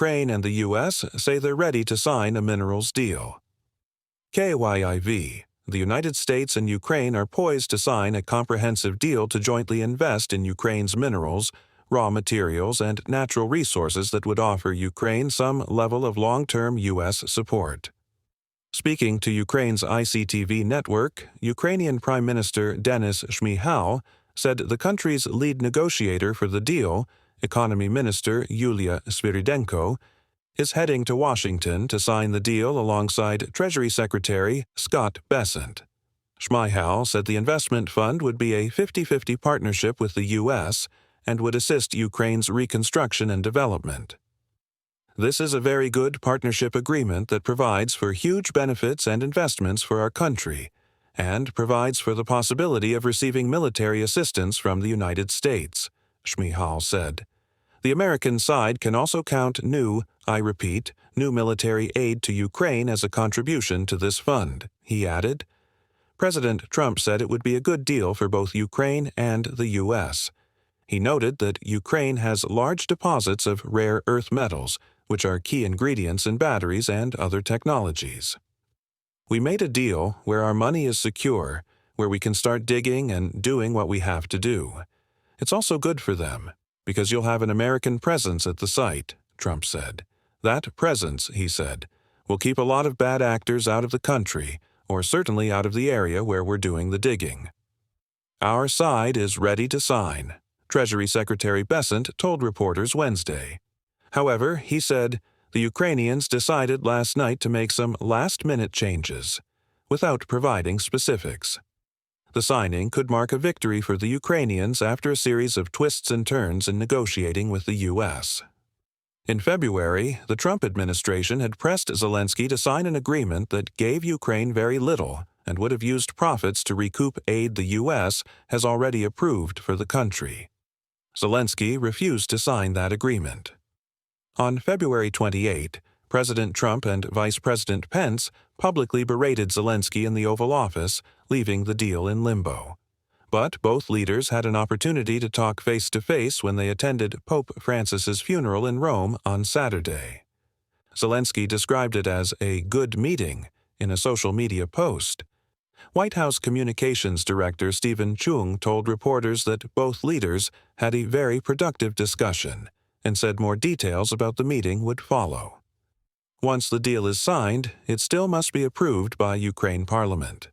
Ukraine and the U.S. say they're ready to sign a minerals deal. KYIV. The United States and Ukraine are poised to sign a comprehensive deal to jointly invest in Ukraine's minerals, raw materials, and natural resources that would offer Ukraine some level of long-term U.S. support. Speaking to Ukraine's ICTV network, Ukrainian Prime Minister Denis Shmyhal said the country's lead negotiator for the deal, Economy Minister Yulia Sviridenko, is heading to Washington to sign the deal alongside Treasury Secretary Scott Bessent. Shmyhal said the investment fund would be a 50-50 partnership with the U.S. and would assist Ukraine's reconstruction and development. This is a very good partnership agreement that provides for huge benefits and investments for our country, and provides for the possibility of receiving military assistance from the United States, Shmyhal said. The American side can also count new military aid to Ukraine as a contribution to this fund, he added. President Trump said it would be a good deal for both Ukraine and the U.S. He noted that Ukraine has large deposits of rare earth metals, which are key ingredients in batteries and other technologies. We made a deal where our money is secure, where we can start digging and doing what we have to do. It's also good for them, because you'll have an American presence at the site, Trump said. That presence, he said, will keep a lot of bad actors out of the country, or certainly out of the area where we're doing the digging. Our side is ready to sign, Treasury Secretary Bessent told reporters Wednesday. However, he said, the Ukrainians decided last night to make some last-minute changes, without providing specifics. The signing could mark a victory for the Ukrainians after a series of twists and turns in negotiating with the U.S. In February, the Trump administration had pressed Zelenskyy to sign an agreement that gave Ukraine very little and would have used profits to recoup aid the U.S. has already approved for the country. Zelenskyy refused to sign that agreement. On February 28, President Trump and Vice President Pence publicly berated Zelenskyy in the Oval Office, leaving the deal in limbo. But both leaders had an opportunity to talk face-to-face when they attended Pope Francis's funeral in Rome on Saturday. Zelenskyy described it as a good meeting in a social media post. White House Communications Director Stephen Chung told reporters that both leaders had a very productive discussion and said more details about the meeting would follow. Once the deal is signed, it still must be approved by Ukraine Parliament.